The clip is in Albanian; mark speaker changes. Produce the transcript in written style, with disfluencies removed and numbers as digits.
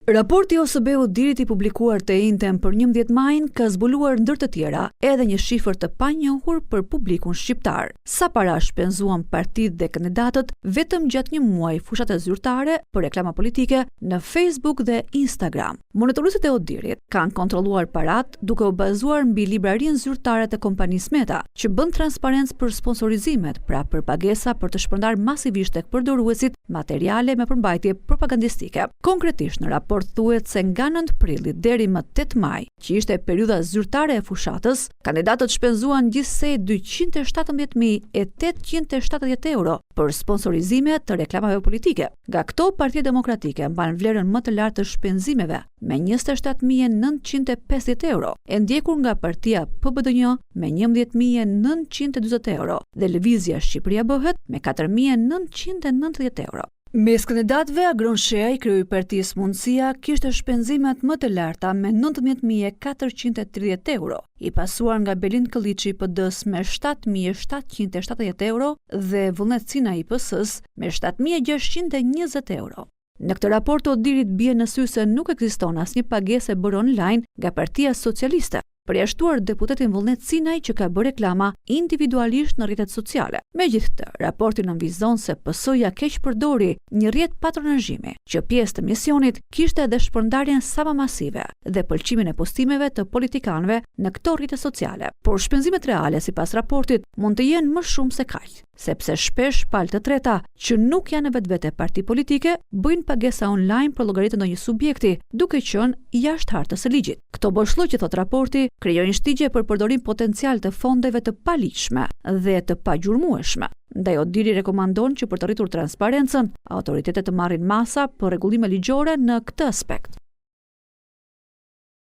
Speaker 1: Raporti OSB Odirit i publikuar të njëjtën për 11 majin ka zbuluar ndër të tjera edhe një shifër të panjohur për publikun shqiptar. Sa para shpenzuan partitë dhe kandidatët vetëm gjatë një muaji fushat e zyrtare për reklama politike në Facebook dhe Instagram. Monitoruesit e Odirit kanë kontrolluar parat duke u bazuar mbi librarinë zyrtare të kompanisë Meta, që bën transparencë për sponsorizimet, pra për pagesa për të shpërndar masivisht tek përdoruesit materiale me përmbajtje propagandistike. Konkretisht në raport thuhet se nga 9 prillit deri më 8 maj, që ishte periudha zyrtare e fushatës, kandidatët shpenzuan gjithsej 270.870 euro për sponsorizime të reklamave politike. Nga këto, Partia Demokratike mban vlerën më të lartë të shpenzimeve me 27.950 euro, e ndjekur nga Partia PBDJ me 11.940 euro dhe Lëvizja Shqipëria Bëhet me 4.990 euro. Mes kandidatëve, Agron Shea, i kreu i Partisë Mundësia, kishte shpenzimet më të larta me 19.430 euro, i pasuar nga Belind Këlliçi i PD-s me 7.770 euro dhe Vullnet Cina i PS-s me 7.620 euro. Në këtë raport Odirit bie në sy se nuk ekziston asnjë pagesë e bërë online nga Partia Socialiste, përjashtuar deputetin Vullnet Cinaj që ka bërë reklama individualisht në rrjetet sociale. Megjithatë, raporti nënvizon se PS-ja keq përdori një rrjet patronazhimi, që pjesë të misionit kishte edhe shpërndarjen sa më masive dhe pëlqimin e postimeve të politikanëve në këto rrjete sociale. Por shpenzimet reale, sipas raportit, mund të jenë më shumë se kaq, sepse shpesh palë të treta që nuk janë në vetvete parti politike bëjnë pagesa online për llogaritë ndonjë subjekti, duke qenë jashtë hartës së ligjit. Këto boshllëqe, thot raporti, krijojnë shtigje për përdorim potencial të fondeve të paligjshme dhe të pagjurmueshme. Ndaj Odiri rekomandon që për të rritur transparencën, autoritetet të marrin masa për rregullime ligjore në këtë aspekt.